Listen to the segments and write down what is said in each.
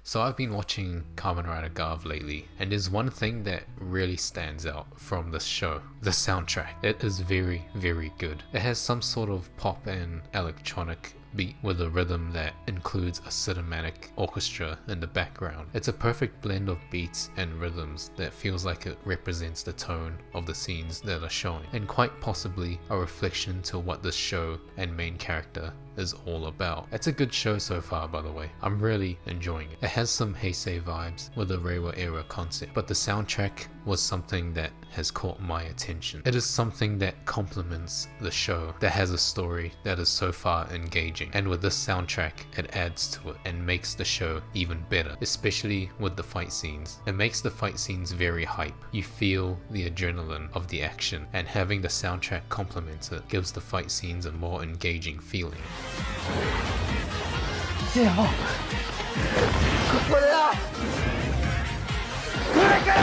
So I've been watching Kamen Rider Gavv lately, and there's one thing that really stands out from this show: the soundtrack. It is very, very good. It has some sort of pop and electronic beat with a rhythm that includes a cinematic orchestra in the background. It's a perfect blend of beats and rhythms that feels like it represents the tone of the scenes that are showing, and quite possibly a reflection to what this show and main character is all about. It's a good show so far, by the way. I'm really enjoying it. It has some Heisei vibes with a Reiwa era concept, but the soundtrack was something that has caught my attention. It is something that complements the show, that has a story that is so far engaging, and with this soundtrack it adds to it and makes the show even better, especially with the fight scenes. It makes the fight scenes very hype. You feel the adrenaline of the action, and having the soundtrack complement it gives the fight scenes a more engaging feeling. これだ。これからだ。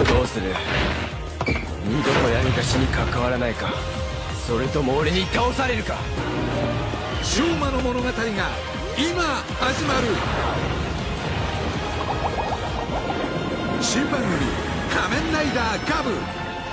どうする？二度と闇が死に関わらないか、それとも俺に倒されるか。昭和の物語が今始まる。新番組仮面ライダーガブ、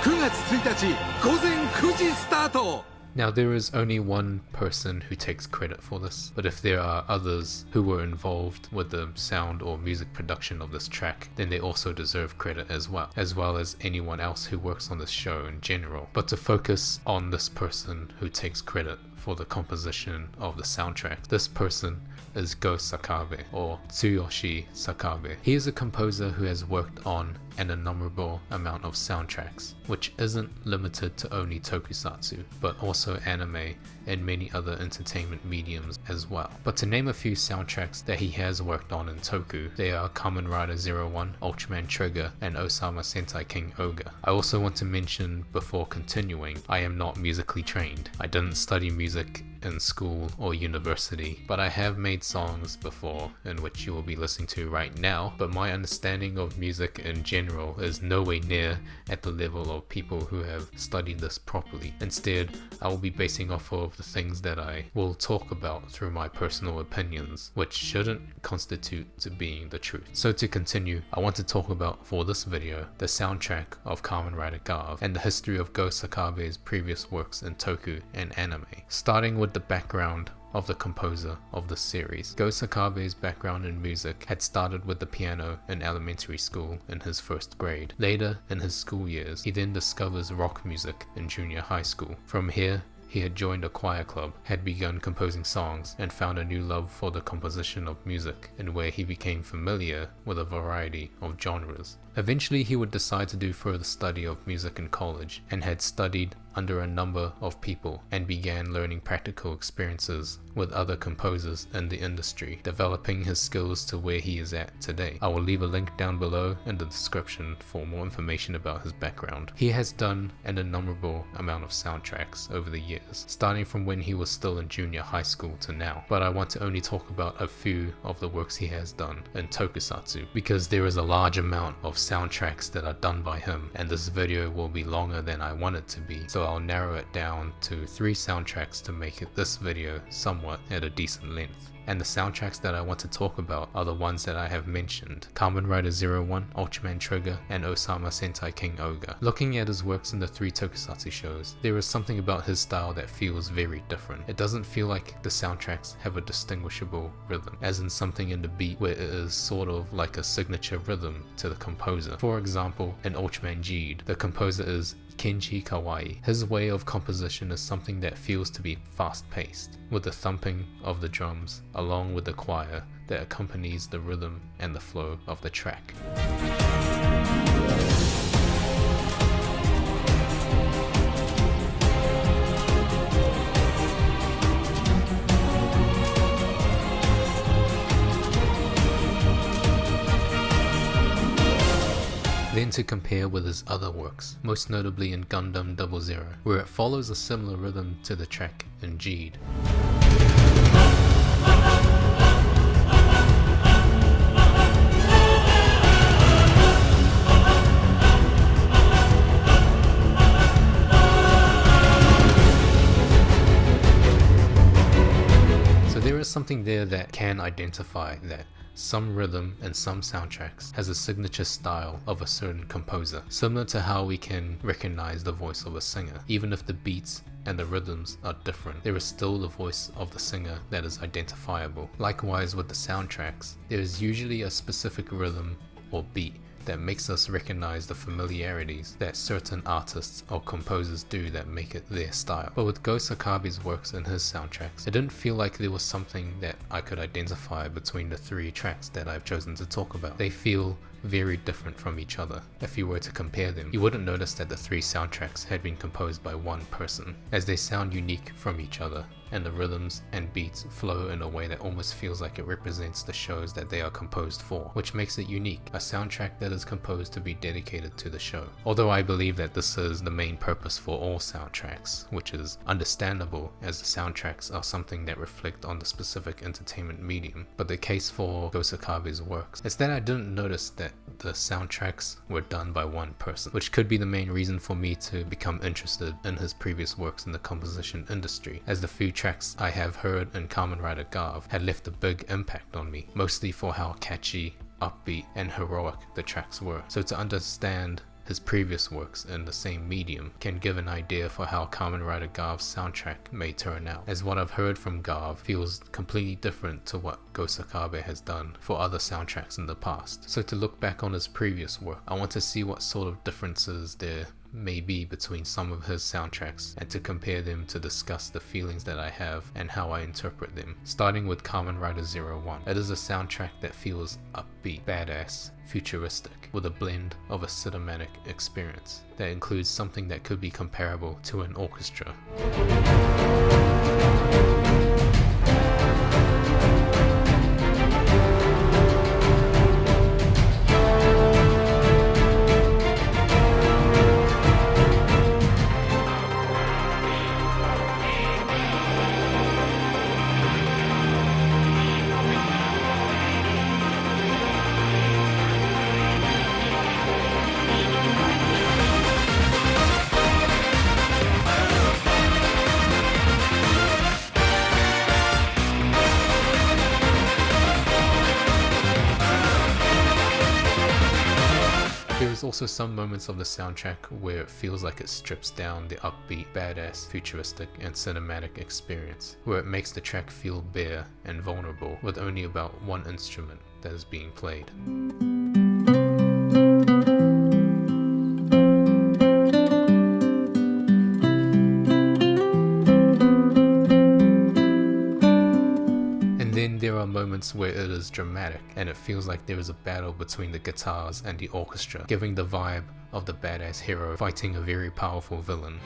9月1日午前9時スタート。 Now there is only one person who takes credit for this, but if there are others who were involved with the sound or music production of this track, then they also deserve credit as well as anyone else who works on this show in general. But to focus on this person who takes credit for the composition of the soundtrack, this person is Go Sakabe, or Tsuyoshi Sakabe. He is a composer who has worked on an innumerable amount of soundtracks, which isn't limited to only tokusatsu, but also anime and many other entertainment mediums as well. But to name a few soundtracks that he has worked on in Toku, they are Kamen Rider 01, Ultraman Trigger, and Osama Sentai King Oga. I also want to mention before continuing, I am not musically trained. I didn't study music in school or university, but I have made songs before in which you will be listening to right now, but my understanding of music in general is nowhere near at the level of people who have studied this properly. Instead, I will be basing off of the things that I will talk about through my personal opinions, which shouldn't constitute to being the truth. So to continue, I want to talk about, for this video, the soundtrack of Kamen Rider Gavv and the history of Go Sakabe's previous works in Toku and anime, starting with the background of the composer of the series. Go Sakabe's background in music had started with the piano in elementary school in his first grade. Later in his school years, he then discovers rock music in junior high school. From here, he had joined a choir club, had begun composing songs, and found a new love for the composition of music, in where he became familiar with a variety of genres. Eventually he would decide to do further study of music in college, and had studied under a number of people and began learning practical experiences with other composers in the industry, developing his skills to where he is at today. I will leave a link down below in the description for more information about his background. He has done an innumerable amount of soundtracks over the years, starting from when he was still in junior high school to now, but I want to only talk about a few of the works he has done in tokusatsu, because there is a large amount of soundtracks that are done by him, and this video will be longer than I want it to be, so I'll narrow it down to 3 soundtracks to make this video somewhat at a decent length. And the soundtracks that I want to talk about are the ones that I have mentioned: Kamen Rider 01, Ultraman Trigger, and Osama Sentai King Oga. Looking at his works in the 3 tokusatsu shows, there is something about his style that feels very different. It doesn't feel like the soundtracks have a distinguishable rhythm, as in something in the beat where it is sort of like a signature rhythm to the composer. For example, in Ultraman G'd, the composer is Kenji Kawai. His way of composition is something that feels to be fast-paced, with the thumping of the drums along with the choir that accompanies the rhythm and the flow of the track. Then to compare with his other works, most notably in Gundam 00, where it follows a similar rhythm to the track in G'd. something there that can identify that some rhythm in some soundtracks has a signature style of a certain composer, similar to how we can recognize the voice of a singer. Even if the beats and the rhythms are different, there is still the voice of the singer that is identifiable. Likewise with the soundtracks, there is usually a specific rhythm or beat that makes us recognize the familiarities that certain artists or composers do that make it their style. But with Go Sakabe's works and his soundtracks, it didn't feel like there was something that I could identify between the 3 tracks that I've chosen to talk about. They feel very different from each other. If you were to compare them, you wouldn't notice that the 3 soundtracks had been composed by one person, as they sound unique from each other, and the rhythms and beats flow in a way that almost feels like it represents the shows that they are composed for, which makes it unique, a soundtrack that is composed to be dedicated to the show. Although I believe that this is the main purpose for all soundtracks, which is understandable as the soundtracks are something that reflect on the specific entertainment medium. But the case for Go Sakabe's works is that I didn't notice that the soundtracks were done by one person, which could be the main reason for me to become interested in his previous works in the composition industry, as the few tracks I have heard in Kamen Rider Gavv had left a big impact on me, mostly for how catchy, upbeat, and heroic the tracks were. So to understand his previous works in the same medium can give an idea for how Kamen Rider Gavv's soundtrack may turn out, as what I've heard from Gavv feels completely different to what Go Sakabe has done for other soundtracks in the past. So to look back on his previous work, I want to see what sort of differences there may be between some of his soundtracks and to compare them to discuss the feelings that I have and how I interpret them. Starting with Kamen Rider 01. It is a soundtrack that feels upbeat, badass, futuristic, with a blend of a cinematic experience that includes something that could be comparable to an orchestra. There's also some moments of the soundtrack where it feels like it strips down the upbeat, badass, futuristic, and cinematic experience, where it makes the track feel bare and vulnerable with only about one instrument that is being played. There are moments where it is dramatic and it feels like there is a battle between the guitars and the orchestra, giving the vibe of the badass hero fighting a very powerful villain.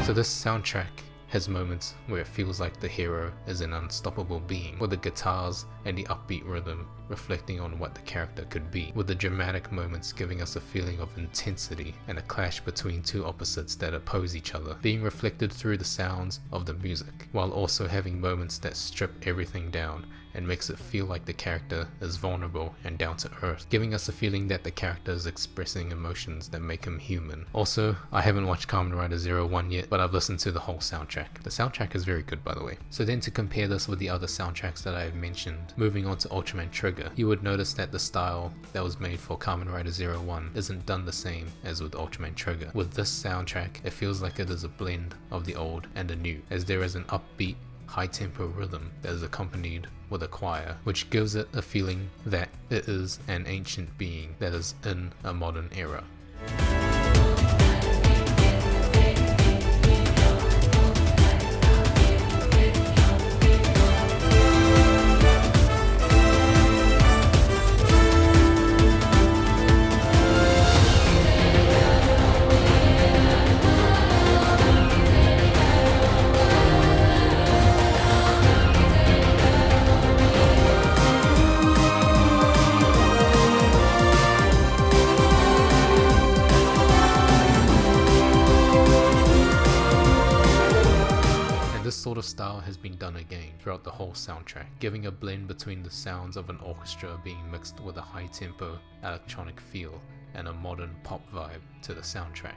So this soundtrack has moments where it feels like the hero is an unstoppable being, with the guitars and the upbeat rhythm reflecting on what the character could be, with the dramatic moments giving us a feeling of intensity and a clash between 2 opposites that oppose each other, being reflected through the sounds of the music, while also having moments that strip everything down and makes it feel like the character is vulnerable and down to earth, giving us a feeling that the character is expressing emotions that make him human. Also, I haven't watched Kamen Rider 01 yet, but I've listened to the whole soundtrack. The soundtrack is very good, by the way. So then to compare this with the other soundtracks that I have mentioned, moving on to Ultraman Trigger, you would notice that the style that was made for Kamen Rider 01 isn't done the same as with Ultraman Trigger. With this soundtrack, it feels like it is a blend of the old and the new, as there is an upbeat, high-tempo rhythm that is accompanied with a choir, which gives it a feeling that it is an ancient being that is in a modern era. sort of style has been done again throughout the whole soundtrack, giving a blend between the sounds of an orchestra being mixed with a high-tempo electronic feel and a modern pop vibe to the soundtrack.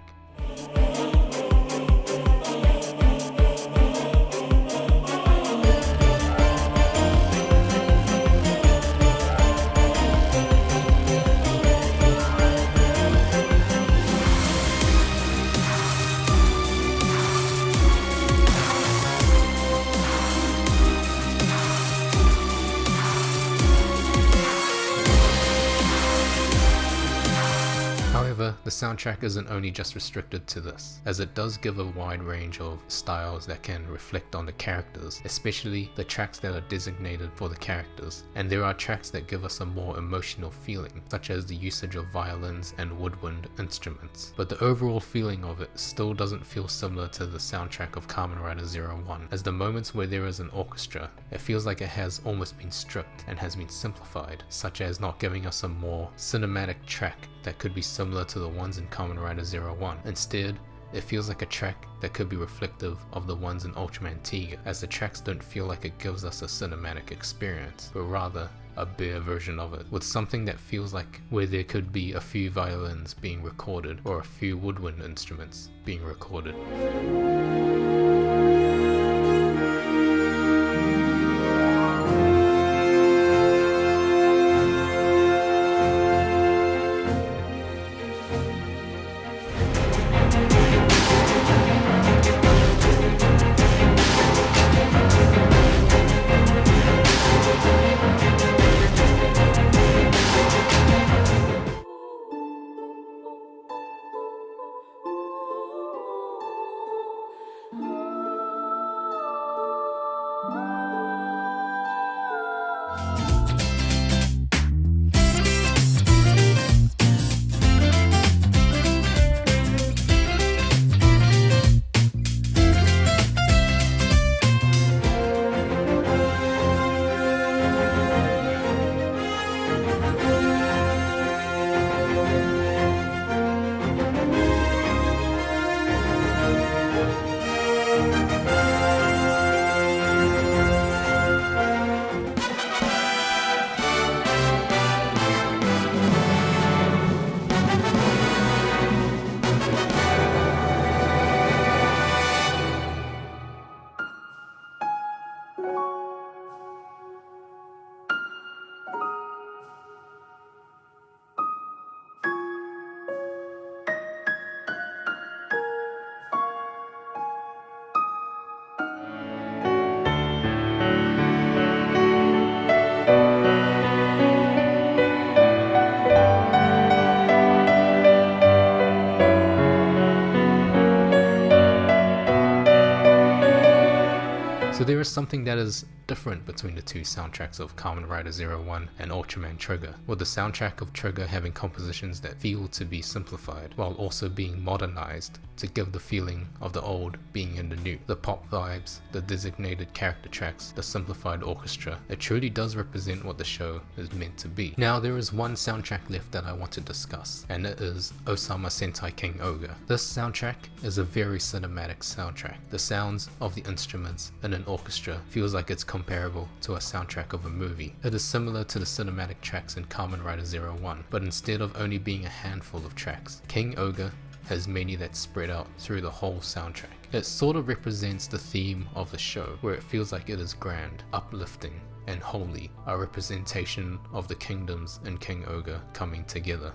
However, the soundtrack isn't only just restricted to this, as it does give a wide range of styles that can reflect on the characters, especially the tracks that are designated for the characters, and there are tracks that give us a more emotional feeling, such as the usage of violins and woodwind instruments. But the overall feeling of it still doesn't feel similar to the soundtrack of Kamen Rider 01, as the moments where there is an orchestra, it feels like it has almost been stripped and has been simplified, such as not giving us a more cinematic track that could be similar to the ones in Kamen Rider 01. Instead, it feels like a track that could be reflective of the ones in Ultraman Tiga, as the tracks don't feel like it gives us a cinematic experience, but rather a bare version of it, with something that feels like where there could be a few violins being recorded or a few woodwind instruments being recorded. So there is something that is different between the two soundtracks of Kamen Rider 01 and Ultraman Trigger, with the soundtrack of Trigger having compositions that feel to be simplified, while also being modernized to give the feeling of the old being in the new. The pop vibes, the designated character tracks, the simplified orchestra, it truly does represent what the show is meant to be. Now there is one soundtrack left that I want to discuss, and it is Osama Sentai King Ogre. This soundtrack is a very cinematic soundtrack. The sounds of the instruments in an orchestra feels like it's comparable to a soundtrack of a movie. It is similar to the cinematic tracks in Kamen Rider 01, but instead of only being a handful of tracks, King Ogre has many that spread out through the whole soundtrack. It sort of represents the theme of the show, where it feels like it is grand, uplifting, and holy, a representation of the kingdoms in King Ogre coming together.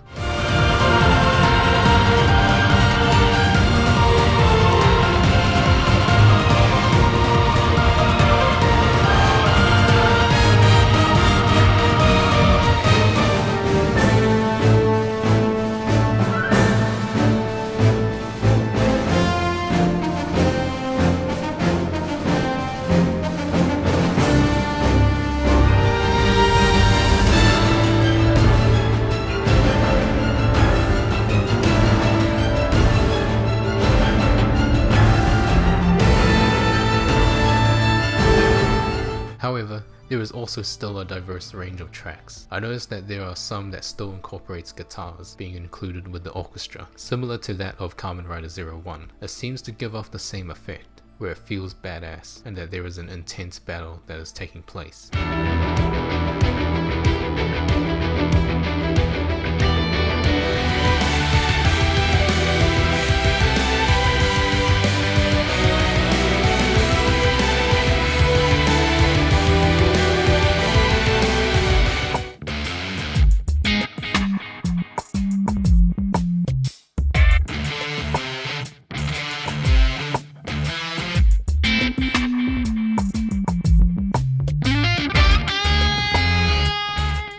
However, there is also still a diverse range of tracks. I noticed that there are some that still incorporates guitars being included with the orchestra, similar to that of Kamen Rider 01. It seems to give off the same effect, where it feels badass and that there is an intense battle that is taking place.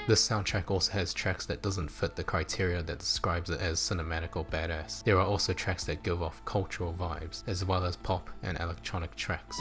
This soundtrack also has tracks that doesn't fit the criteria that describes it as cinematic or badass. There are also tracks that give off cultural vibes, as well as pop and electronic tracks.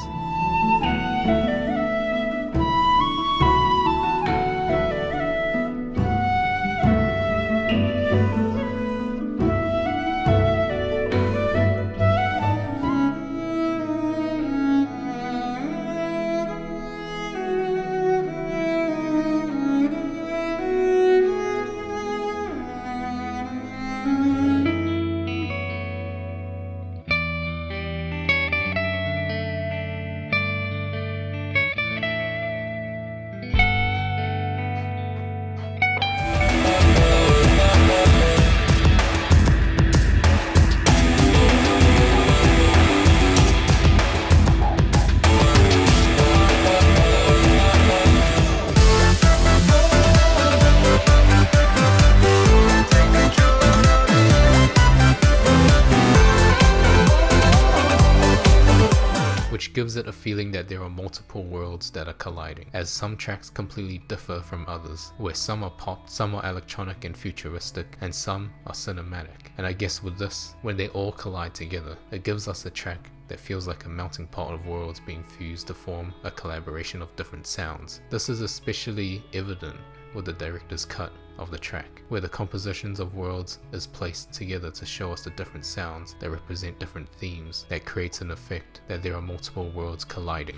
Which gives it a feeling that there are multiple worlds that are colliding, as some tracks completely differ from others, where some are pop, some are electronic and futuristic, and some are cinematic. And I guess with this, when they all collide together, it gives us a track that feels like a melting pot of worlds being fused to form a collaboration of different sounds. This is especially evident with the director's cut of the track, where the compositions of worlds is placed together to show us the different sounds that represent different themes that creates an effect that there are multiple worlds colliding.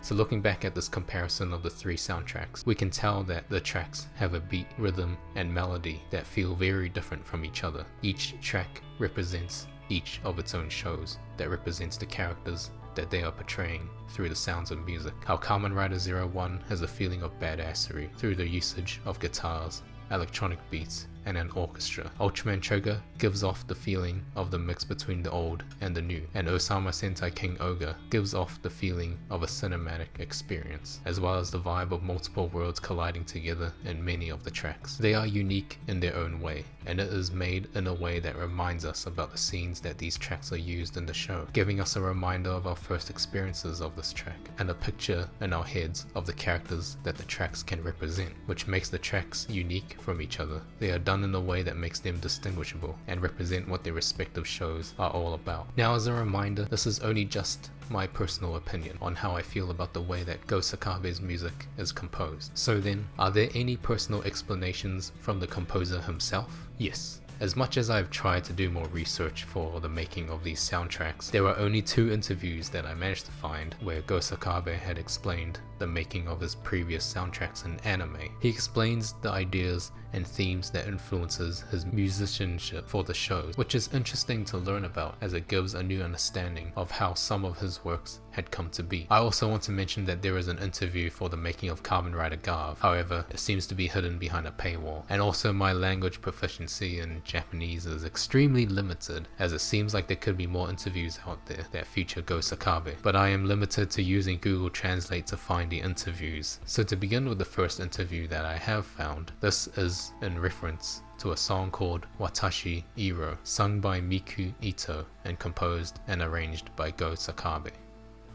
So looking back at this comparison of the three soundtracks, we can tell that the tracks have a beat, rhythm, and melody that feel very different from each other. Each track represents each of its own shows, that represents the characters that they are portraying through the sounds of music. How Kamen Rider 01 has a feeling of badassery through the usage of guitars, electronic beats, and an orchestra. Ultraman Trigger gives off the feeling of the mix between the old and the new, and Osama Sentai King Ogre gives off the feeling of a cinematic experience, as well as the vibe of multiple worlds colliding together in many of the tracks. They are unique in their own way, and it is made in a way that reminds us about the scenes that these tracks are used in the show, giving us a reminder of our first experiences of this track, and a picture in our heads of the characters that the tracks can represent, which makes the tracks unique from each other. They are done in a way that makes them distinguishable and represent what their respective shows are all about. Now, as a reminder, this is only just my personal opinion on how I feel about the way that Go Sakabe's music is composed. So then, are there any personal explanations from the composer himself? Yes. As much as I've tried to do more research for the making of these soundtracks, there were only 2 interviews that I managed to find where Go Sakabe had explained the making of his previous soundtracks in anime. He explains the ideas and themes that influences his musicianship for the shows, which is interesting to learn about as it gives a new understanding of how some of his works had come to be. I also want to mention that there is an interview for the making of Kamen Rider Gavv, however it seems to be hidden behind a paywall, and also my language proficiency in Japanese is extremely limited, as it seems like there could be more interviews out there that feature Go Sakabe, but I am limited to using Google Translate to find the interviews. So to begin with the first interview that I have found, this is in reference to a song called Watashi Iro, sung by Miku Ito and composed and arranged by Go Sakabe.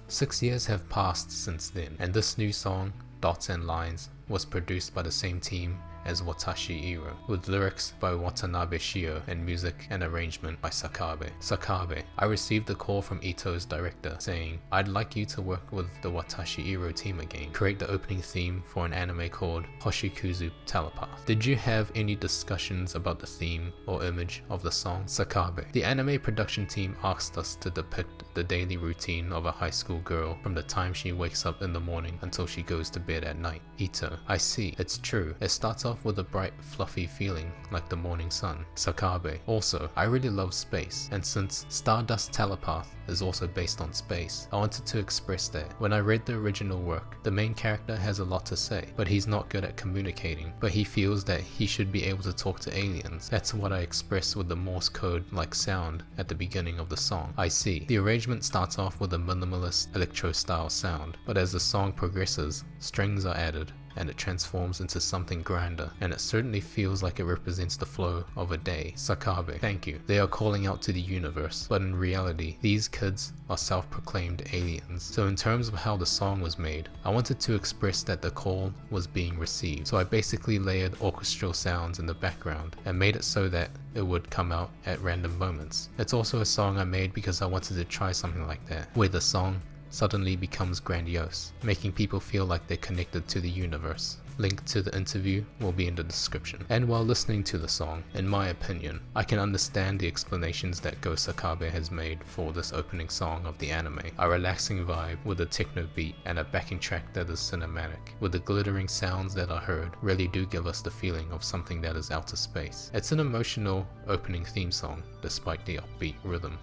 6 years have passed since then, and this new song, Dots and Lines, was produced by the same team as Watashi Iro, with lyrics by Watanabe Shio and music and arrangement by Sakabe. Sakabe, I received a call from Ito's director saying, I'd like you to work with the Watashi Iro team again, create the opening theme for an anime called Hoshikuzu Telepath. Did you have any discussions about the theme or image of the song? Sakabe, the anime production team asked us to depict the daily routine of a high school girl from the time she wakes up in the morning until she goes to bed at night. Ito, I see, it's true. It starts off with a bright, fluffy feeling like the morning sun. Sakabe, also, I really love space, and since Stardust Telepath is also based on space, I wanted to express that. When I read the original work, the main character has a lot to say, but he's not good at communicating, but he feels that he should be able to talk to aliens. That's what I express with the Morse code-like sound at the beginning of the song. I see. The arrangement starts off with a minimalist electro-style sound, but as the song progresses, strings are added, and it transforms into something grander, and it certainly feels like it represents the flow of a day. Sakabe, thank you. They are calling out to the universe, but in reality, these kids are self-proclaimed aliens. So in terms of how the song was made, I wanted to express that the call was being received. So I basically layered orchestral sounds in the background and made it so that it would come out at random moments. It's also a song I made because I wanted to try something like that, where the song suddenly becomes grandiose, making people feel like they're connected to the universe. Link to the interview will be in the description. And while listening to the song, in my opinion, I can understand the explanations that Go Sakabe has made for this opening song of the anime. A relaxing vibe with a techno beat and a backing track that is cinematic, with the glittering sounds that are heard really do give us the feeling of something that is outer space. It's an emotional opening theme song despite the upbeat rhythm.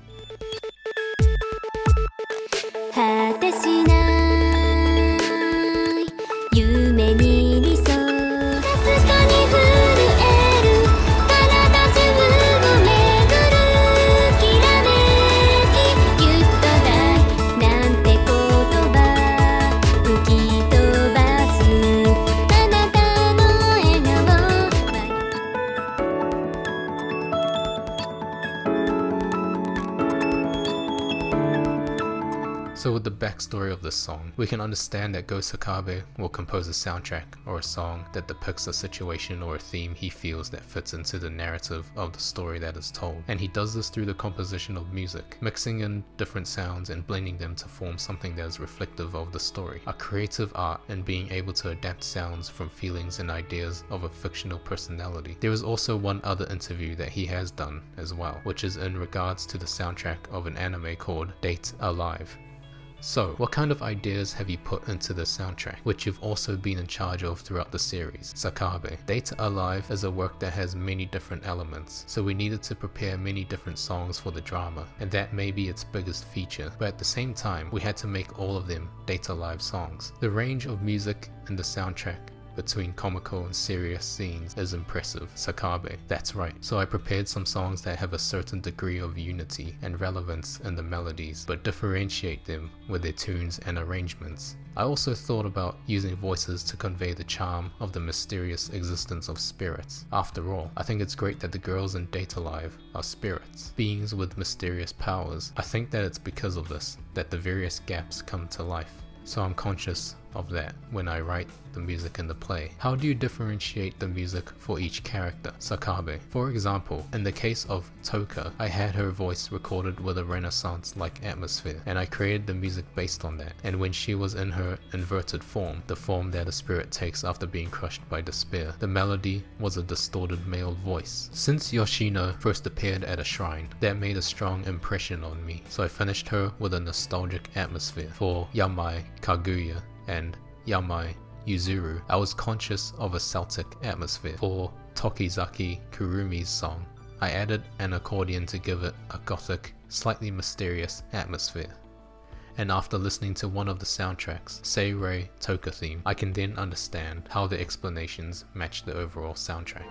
果てしない夢に理想かすかに震える体中を巡るきらめきギュッとだいなんて言葉吹き飛ばすあなたの笑顔 So with the backstory of this song, we can understand that Go Sakabe will compose a soundtrack or a song that depicts a situation or a theme he feels that fits into the narrative of the story that is told. And he does this through the composition of music, mixing in different sounds and blending them to form something that is reflective of the story. A creative art in being able to adapt sounds from feelings and ideas of a fictional personality. There is also one other interview that he has done as well, which is in regards to the soundtrack of an anime called Date Alive. So, what kind of ideas have you put into the soundtrack, which you've also been in charge of throughout the series? Sakabe, Data Alive is a work that has many different elements, so we needed to prepare many different songs for the drama, and that may be its biggest feature, but at the same time, we had to make all of them Data Alive songs. The range of music in the soundtrack between comical and serious scenes is impressive. Sakabe, that's right. So I prepared some songs that have a certain degree of unity and relevance in the melodies, but differentiate them with their tunes and arrangements. I also thought about using voices to convey the charm of the mysterious existence of spirits. After all, I think it's great that the girls in Date Alive are spirits, beings with mysterious powers. I think that it's because of this that the various gaps come to life. So I'm conscious of that when I write the music in the play. How do you differentiate the music for each character? Sakabe, for example, in the case of Toka, I had her voice recorded with a Renaissance-like atmosphere, and I created the music based on that. And when she was in her inverted form, the form that a spirit takes after being crushed by despair, the melody was a distorted male voice. Since Yoshino first appeared at a shrine, that made a strong impression on me, so I finished her with a nostalgic atmosphere. For Yamai Kaguya and Yamai Yuzuru, I was conscious of a Celtic atmosphere. For Tokizaki Kurumi's song, I added an accordion to give it a gothic, slightly mysterious atmosphere. And after listening to one of the soundtracks, Seirei Toka theme, I can then understand how the explanations match the overall soundtrack.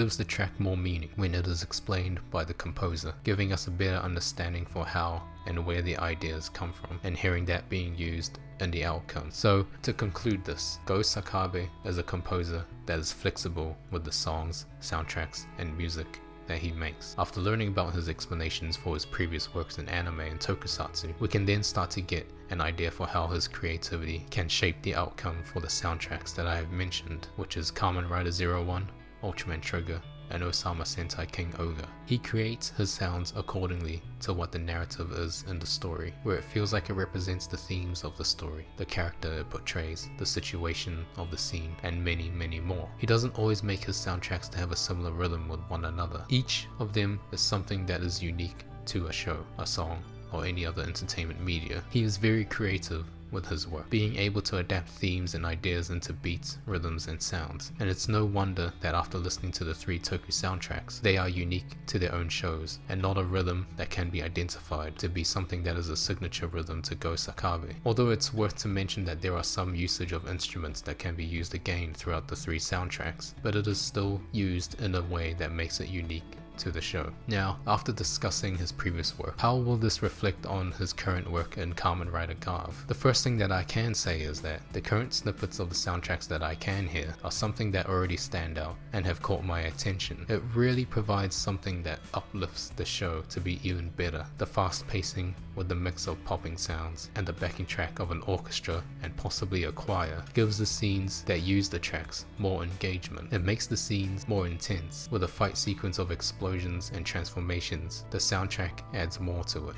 gives the track more meaning when it is explained by the composer, giving us a better understanding for how and where the ideas come from, and hearing that being used in the outcome. So to conclude this, Go Sakabe is a composer that is flexible with the songs, soundtracks, and music that he makes. After learning about his explanations for his previous works in anime and tokusatsu, we can then start to get an idea for how his creativity can shape the outcome for the soundtracks that I have mentioned, which is Kamen Rider 01, Ultraman Trigger, and Osama Sentai King Ogre. He creates his sounds accordingly to what the narrative is in the story, where it feels like it represents the themes of the story, the character it portrays, the situation of the scene, and many, many more. He doesn't always make his soundtracks to have a similar rhythm with one another. Each of them is something that is unique to a show, a song, or any other entertainment media. He is very creative with his work, being able to adapt themes and ideas into beats, rhythms, and sounds. And it's no wonder that after listening to the 3 Toku soundtracks, they are unique to their own shows, and not a rhythm that can be identified to be something that is a signature rhythm to Go Sakabe. Although it's worth to mention that there are some usage of instruments that can be used again throughout the 3 soundtracks, but it is still used in a way that makes it unique to the show. Now, after discussing his previous work, how will this reflect on his current work in Kamen Rider Gavv? The first thing that I can say is that the current snippets of the soundtracks that I can hear are something that already stand out and have caught my attention. It really provides something that uplifts the show to be even better. The fast pacing with the mix of popping sounds and the backing track of an orchestra and possibly a choir gives the scenes that use the tracks more engagement. It makes the scenes more intense. With a fight sequence of explosions and transformations, the soundtrack adds more to it.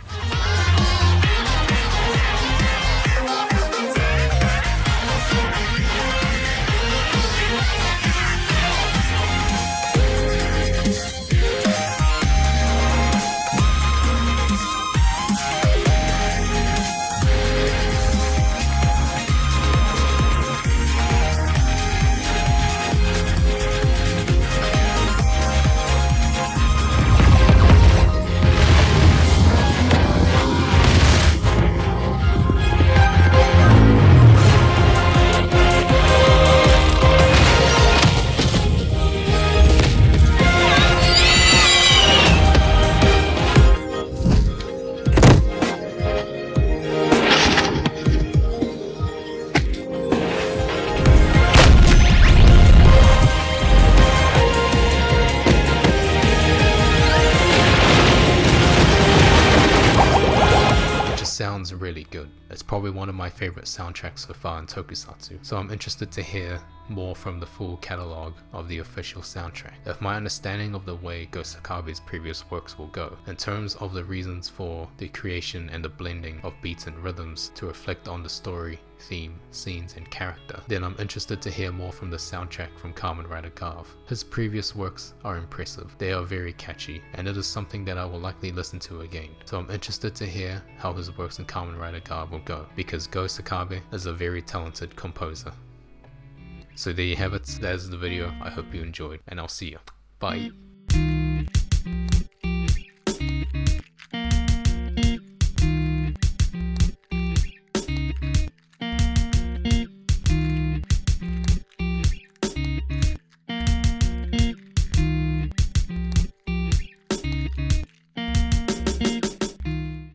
Sounds really good. It's probably one of my favorite soundtracks so far in tokusatsu, so I'm interested to hear more from the full catalog of the official soundtrack. If my understanding of the way Go Sakabe's previous works will go, in terms of the reasons for the creation and the blending of beats and rhythms to reflect on the story, theme, scenes, and character, then I'm interested to hear more from the soundtrack from Kamen Rider Gavv. His previous works are impressive, they are very catchy, and it is something that I will likely listen to again. So I'm interested to hear how his works in Kamen Rider Gavv will go, because Go Sakabe is a very talented composer. So there you have it, that is the video. I hope you enjoyed, and I'll see you. Bye.